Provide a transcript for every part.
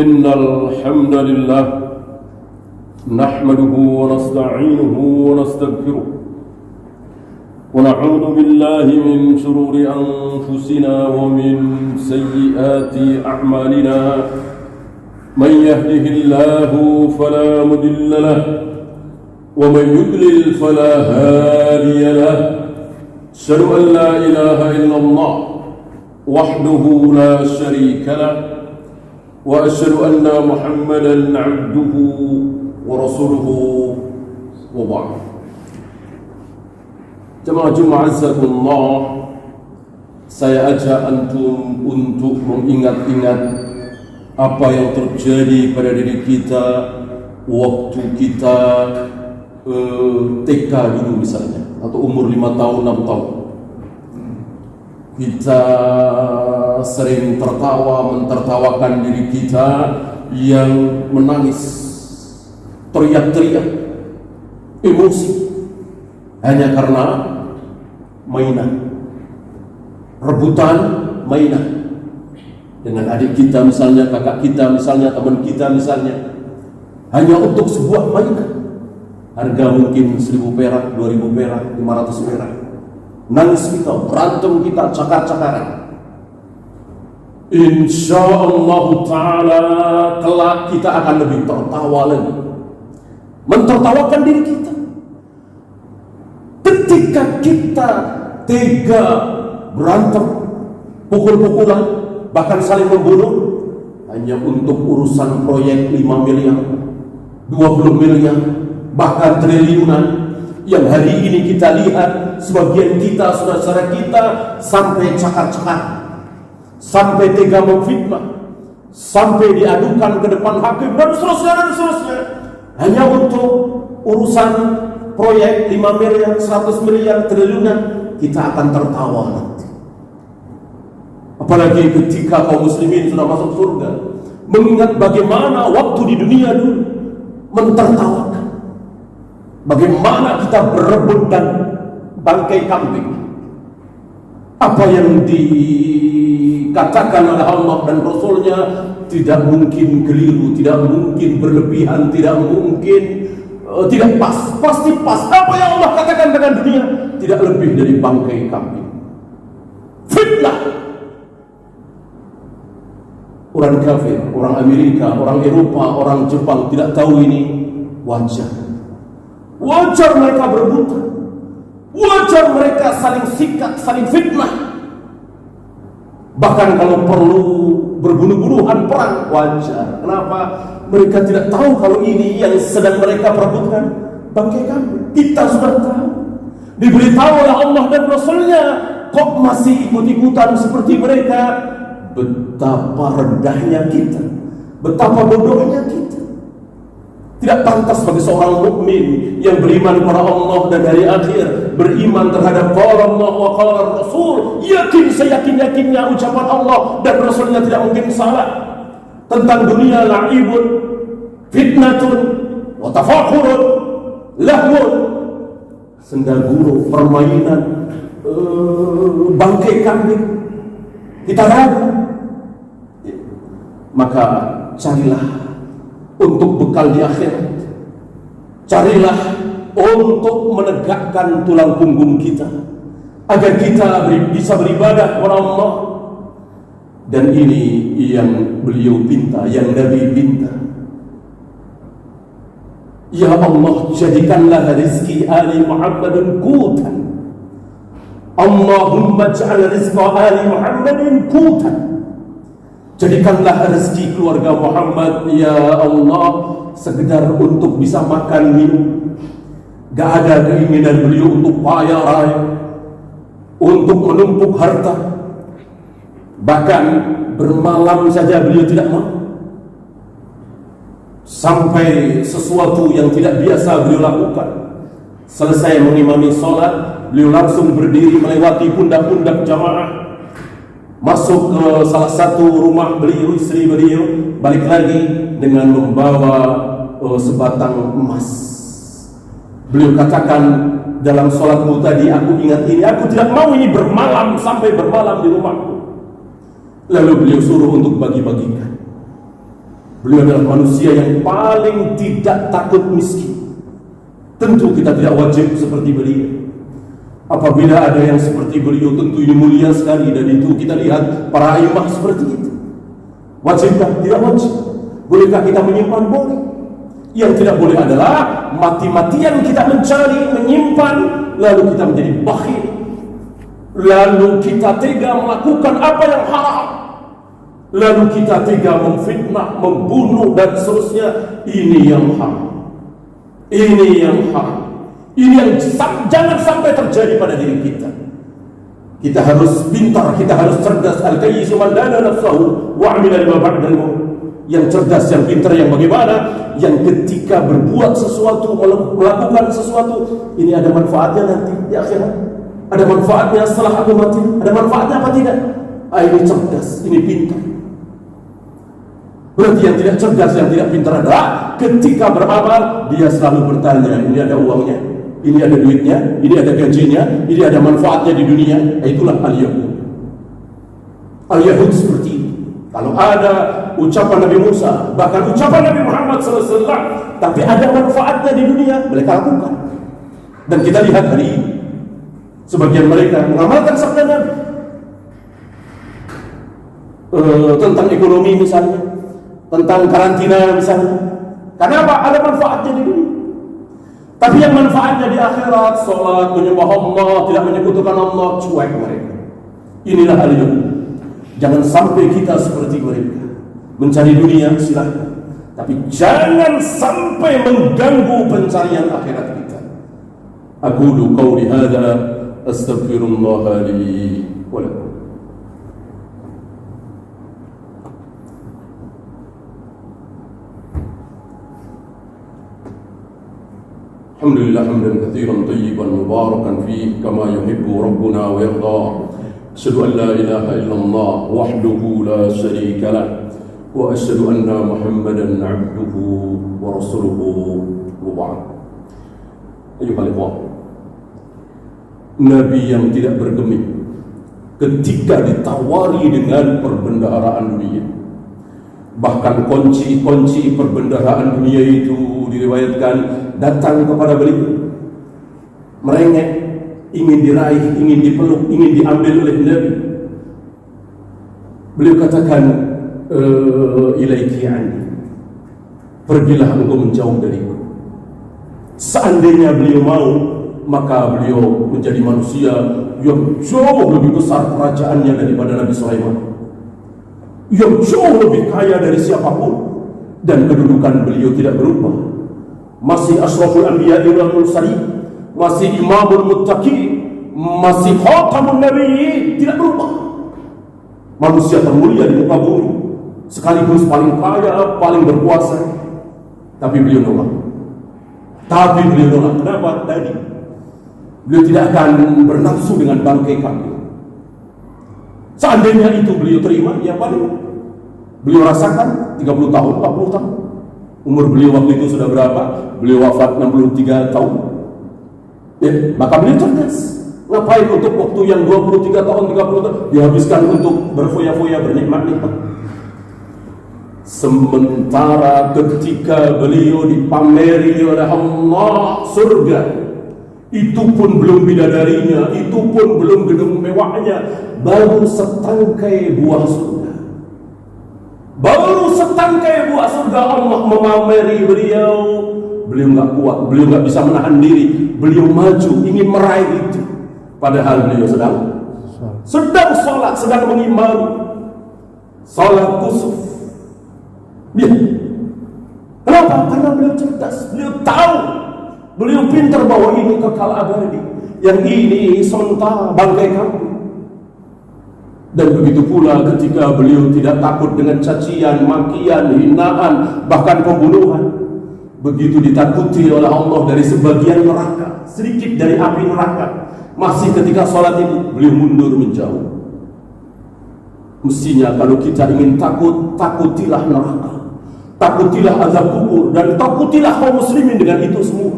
إن الحمد لله نحمده ونستعينه ونستغفره ونعوذ بالله من شرور أنفسنا ومن سيئات أعمالنا من يهده الله فلا مضل له ومن يضلل فلا هادي له أشهد أن لا إله إلا الله وحده لا شريك له وأشهد أن محمدا عبده ورسوله وبعد. Jemaah azakumullah, saya ajak antum untuk mengingat-ingat apa yang terjadi pada diri kita waktu kita TK dulu misalnya, atau umur 5 tahun, 6 tahun. Kita sering tertawa, mentertawakan diri kita yang menangis, teriak-teriak, emosi, hanya karena mainan, rebutan mainan dengan adik kita misalnya, kakak kita misalnya, teman kita misalnya, hanya untuk sebuah mainan. Harga mungkin 1.000 perak, 2.000 perak, 500 perak. Nangis kita, berantem kita, cakar-cakaran. InsyaAllah ta'ala kelak kita akan lebih tertawa lagi, mentertawakan diri kita. Ketika kita tega berantem, pukul-pukulan, bahkan saling membunuh hanya untuk urusan proyek 5 miliar, 20 miliar, bahkan triliunan, yang hari ini kita lihat sebagian kita, saudara-saudara kita, sampai cakar-cakar, sampai tega memfitnah, sampai diadukan ke depan hakim dan seterusnya, hanya untuk urusan proyek 5 miliar, 100 miliar, triliunan. Kita akan tertawa nanti. Apalagi ketika kaum muslimin sudah masuk surga, mengingat bagaimana waktu di dunia dulu mentertawakan, bagaimana kita berebut dan bangkai kambing. Apa yang dikatakan oleh Allah dan Rasulnya tidak mungkin keliru, tidak mungkin berlebihan, tidak mungkin tidak pas, pasti pas. Apa yang Allah katakan dengan dunia tidak lebih dari bangkai kambing. Fitnah. Orang kafir, orang Amerika, orang Eropa, orang Jepang tidak tahu ini wajar. Wajar mereka berebutan, wajar mereka saling sikat, saling fitnah. Bahkan kalau perlu berbunuh-bunuhan, perang, wajar. Kenapa? Mereka tidak tahu kalau ini yang sedang mereka perebutkan bangkai kambing. Kita sudah tahu, diberitahu oleh Allah dan Rasulnya, kok masih ikut-ikutan seperti mereka? Betapa rendahnya kita, betapa bodohnya kita. Tidak pantas bagi seorang mukmin yang beriman kepada Allah dan hari akhir, beriman terhadap qala Allah wa qala Rasul, yakin seyakin-yakinnya ucapan Allah dan Rasulnya tidak mungkin salah, tentang dunia la'ibun, fitnatun, wa tafakhurun, lahwun, sendaguro, permainan, bangkai kambing. Kita ragu. Maka carilah untuk bekal di akhirat, carilah untuk menegakkan tulang punggung kita, agar kita bisa beribadah kepada Allah. Dan ini yang beliau pinta, yang Nabi pinta. Ya Allah, jadikanlah rizki Ali Muhammadin qutan. Allahumma ja'al rizqa Ali Muhammadin qutan. Jadikanlah rezeki keluarga Muhammad, ya Allah, sekedar untuk bisa makan minum. Gak ada keinginan beliau untuk kaya raya, untuk menumpuk harta. Bahkan bermalam saja beliau tidak mau. Sampai sesuatu yang tidak biasa beliau lakukan. Selesai mengimami sholat, beliau langsung berdiri melewati pundak-pundak jamaah, masuk ke salah satu rumah beliau, istri beliau, balik lagi dengan membawa sebatang emas. Beliau katakan dalam sholatku tadi, aku ingat ini, aku tidak mau ini bermalam sampai bermalam di rumahku. Lalu beliau suruh untuk bagi-bagikan. Beliau adalah manusia yang paling tidak takut miskin. Tentu kita tidak wajib seperti beliau. Apabila ada yang seperti beliau, tentu ini mulia sekali, dan itu kita lihat para imam seperti itu. Wajibkah? Tidak wajib. Bolehkah kita menyimpan? Boleh. Yang tidak boleh adalah mati-matian kita mencari, menyimpan, lalu kita menjadi bakhil, lalu kita tega melakukan apa yang haram, lalu kita tega memfitnah, membunuh, dan seterusnya. Ini yang haram. Ini yang haram. Ini yang jangan sampai terjadi pada diri kita. Kita harus pintar, kita harus cerdas. Al-kayyisu man dana nafsahu wa 'amila lima ba'dal maut. Yang cerdas, yang pintar, yang bagaimana? Yang ketika berbuat sesuatu, melakukan sesuatu, ini ada manfaatnya nanti di akhirat. Ada manfaatnya setelah aku mati. Ada manfaatnya apa tidak? Ini cerdas, ini pintar. Berarti yang tidak cerdas, yang tidak pintar adalah ketika beramal, dia selalu bertanya, ini ada uangnya, ini ada duitnya, ini ada gajinya, ini ada manfaatnya di dunia. Itulah al-Yahud. Al-Yahud seperti itu. Kalau ada ucapan Nabi Musa, bahkan ucapan Nabi Muhammad SAW, tapi ada manfaatnya di dunia, mereka lakukan. Dan kita lihat hari ini, sebagian mereka mengamalkan sabda Nabi tentang ekonomi misalnya, tentang karantina misalnya. Karena apa? Ada manfaatnya di dunia. Tapi yang manfaatnya di akhirat, sholat, menyembah Allah, tidak menyekutukan Allah, cuek mereka. Inilah al-Yahud. Jangan sampai kita seperti mereka. Mencari dunia silahkan, tapi jangan sampai mengganggu pencarian akhirat kita. Aqulu qawli hadza astaghfirullah li wa lakum. Alhamdulillah hamdan katsiran thayyiban mubarakan fihi kama yuhibbu rabbuna wa yarda. Asyhadu an la ilaha illallah wahdahu la syarika lah wa asyhadu anna Muhammadan 'abduhu wa rasuluhu wa ba'd. Ayuhal ikhwan, Nabi yang tidak bergeming ketika ditawari dengan perbendaharaan dunia. Bahkan kunci-kunci perbendaharaan dunia itu diriwayatkan datang kepada beliau, merengek, ingin diraih, ingin dipeluk, ingin diambil oleh Nabi. Beliau katakan, ilaiki anni, pergilah engkau menjauh dariku. Seandainya beliau mau, maka beliau menjadi manusia yang jauh lebih besar kerajaannya daripada Nabi Sulaiman, yang jauh lebih kaya dari siapapun, dan kedudukan beliau tidak berubah. Masih asyraful anbiya wal mursalin, masih imamul muttaqin, masih khatamun nabiyyin, tidak berubah. Manusia termulia di muka bumi, sekaligus paling kaya, paling berkuasa. Tapi beliau nolak. Kenapa? Tadi beliau tidak akan bernafsu dengan bangkai kambing. Seandainya itu beliau terima, ya paling beliau rasakan 30 tahun, 40 tahun. Umur beliau waktu itu sudah berapa? Beliau wafat 63 tahun. Ya, maka beliau cerdas. Ngapain untuk waktu yang 23 tahun, 30 tahun dihabiskan untuk berfoya-foya, bernikmat-nikmat. Sementara ketika beliau dipameri oleh Allah surga, itu pun belum bidadarinya, itu pun belum gedung mewahnya, baru setangkai buah surga. Baru setangkai buah surga Allah memameri beliau. Beliau nggak kuat, beliau nggak bisa menahan diri, beliau maju ingin meraih itu. Padahal beliau sedang sholat, sedang mengimani sholat kusuf. Ya. Kenapa? Karena beliau cerdas, beliau tahu, beliau pintar bahwa ini kekal abadi, yang ini sementara, bangkai kambing. Dan begitu pula ketika beliau tidak takut dengan cacian, makian, hinaan, bahkan pembunuhan. Begitu ditakuti oleh Allah dari sebagian neraka, sedikit dari api neraka, masih ketika sholat itu beliau mundur menjauh. Mestinya kalau kita ingin takut, takutilah neraka, takutilah azab kubur, dan takutilah kaum muslimin dengan itu semua.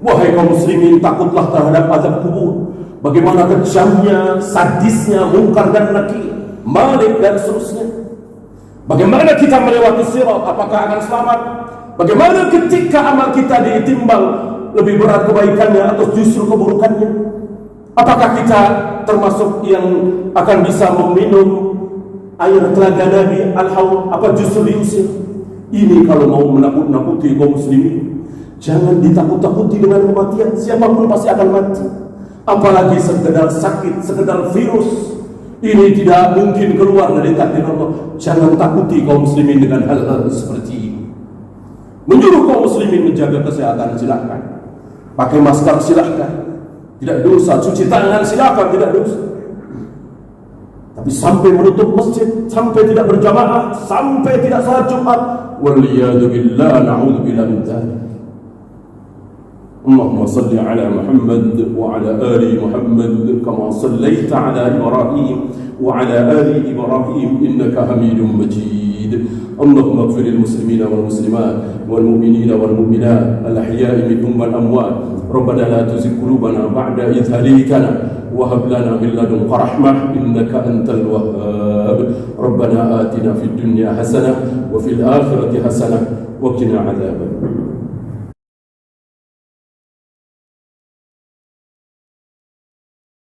Wahai kaum muslimin, takutlah terhadap azab kubur. Bagaimana kejamnya, sadisnya, mungkar dan nakir, Malik dan seterusnya. Bagaimana kita melewati sirat? Apakah akan selamat? Bagaimana ketika amal kita ditimbang, lebih berat kebaikannya atau justru keburukannya? Apakah kita termasuk yang akan bisa meminum air telaga Nabi Al-Haud, apa justru diusir? Ini kalau mau menakut-nakuti kaum muslimin, jangan ditakut-takuti dengan kematian. Siapapun pasti akan mati. Apalagi sekedar sakit, sekedar virus, ini tidak mungkin keluar dari takdir Allah. Jangan takuti kaum muslimin dengan hal-hal seperti ini. Menyuruh kaum muslimin menjaga kesehatan, silakan. Pakai masker, silakan. Tidak dosa. Cuci tangan, silakan, tidak dosa. Tapi sampai menutup masjid, sampai tidak berjamaah, sampai tidak salat Jumat, waliyadu billah, na'udzubillah min dzalik. Allahumma salli ala Muhammad wa ala ali Muhammad kama sallaita ala Ibrahim wa ala ali Ibrahim innaka Hamidum Majid. Allahumma ighfir lil muslimina wal muslimat wal mu'minina wal mu'minat al ahya'i minhum wal amwat. Rabbana la tuzigh qulubana ba'da idh hadaytana وهب لنا من لدنك رحمة إنك أنت الوهاب. ربنا آتنا في الدنيا حسنة وفي الآخرة حسنة وقنا عذاب النار.